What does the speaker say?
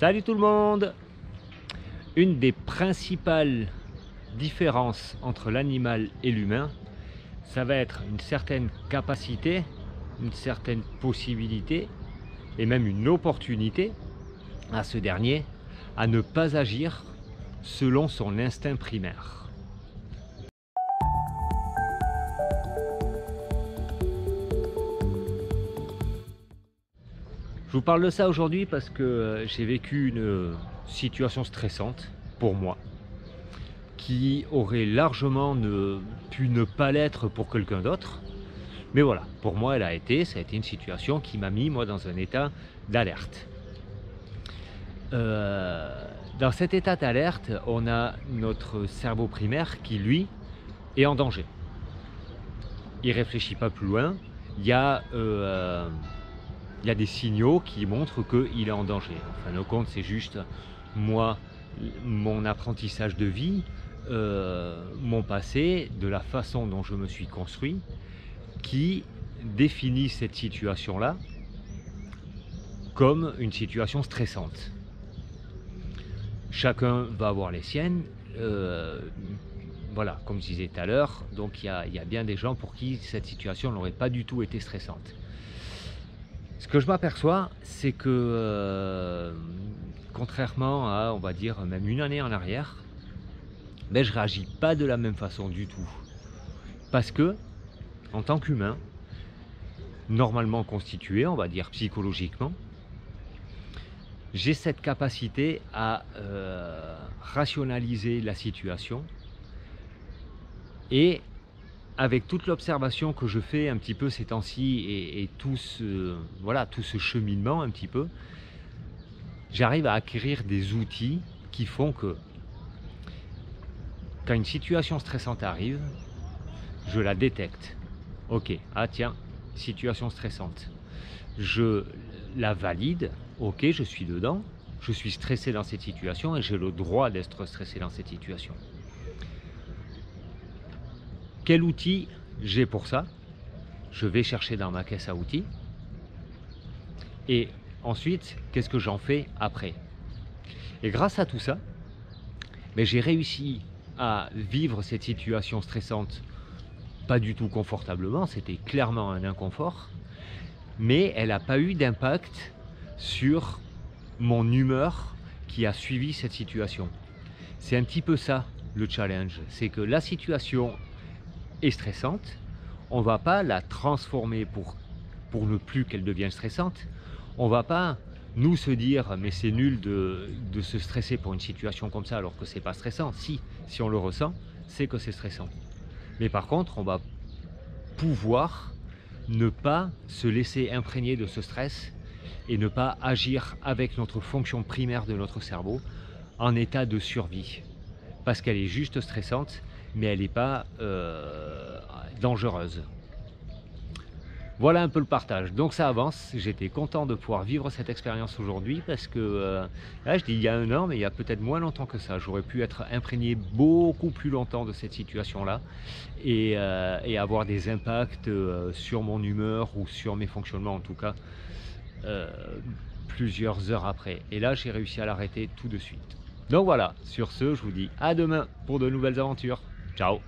Salut tout le monde! Une des principales différences entre l'animal et l'humain, ça va être une certaine capacité, une certaine possibilité et même une opportunité à ce dernier à ne pas agir selon son instinct primaire. Je vous parle de ça aujourd'hui parce que j'ai vécu une situation stressante pour moi qui aurait largement pu ne pas l'être pour quelqu'un d'autre. Mais voilà, pour moi, ça a été une situation qui m'a mis moi dans un état d'alerte. Dans cet état d'alerte, on a notre cerveau primaire qui, lui, est en danger. Il réfléchit pas plus loin. Il y a des signaux qui montrent qu'il est en danger. En fin de compte, c'est juste moi, mon apprentissage de vie, mon passé, de la façon dont je me suis construit, qui définit cette situation-là comme une situation stressante. Chacun va avoir les siennes. Voilà, comme je disais tout à l'heure, donc il y a bien des gens pour qui cette situation n'aurait pas du tout été stressante. Ce que je m'aperçois, c'est que contrairement à, on va dire, même une année en arrière, je ne réagis pas de la même façon du tout. Parce que, en tant qu'humain, normalement constitué, on va dire psychologiquement, j'ai cette capacité à rationaliser la situation et avec toute l'observation que je fais un petit peu ces temps-ci et tout ce cheminement un petit peu, j'arrive à acquérir des outils qui font que quand une situation stressante arrive, je la détecte. Ok, ah tiens, situation stressante. Je la valide, ok, je suis dedans, je suis stressé dans cette situation et j'ai le droit d'être stressé dans cette situation. Quel outil j'ai pour ça? Je vais chercher dans ma caisse à outils. Et ensuite, qu'est-ce que j'en fais après? Et grâce à tout ça, j'ai réussi à vivre cette situation stressante pas du tout confortablement, c'était clairement un inconfort, mais elle n'a pas eu d'impact sur mon humeur qui a suivi cette situation. C'est un petit peu ça le challenge, c'est que la situation est stressante, on ne va pas la transformer pour ne plus qu'elle devienne stressante. On ne va pas nous se dire mais c'est nul de se stresser pour une situation comme ça alors que c'est pas stressant. Si on le ressent, c'est que c'est stressant. Mais par contre, on va pouvoir ne pas se laisser imprégner de ce stress et ne pas agir avec notre fonction primaire de notre cerveau en état de survie. Parce qu'elle est juste stressante, mais elle n'est pas dangereuse. Voilà un peu le partage. Donc ça avance. J'étais content de pouvoir vivre cette expérience aujourd'hui parce que, là je dis il y a un an, mais il y a peut-être moins longtemps que ça. J'aurais pu être imprégné beaucoup plus longtemps de cette situation-là et avoir des impacts sur mon humeur ou sur mes fonctionnements en tout cas plusieurs heures après. Et là j'ai réussi à l'arrêter tout de suite. Donc voilà, sur ce, je vous dis à demain pour de nouvelles aventures. Ciao!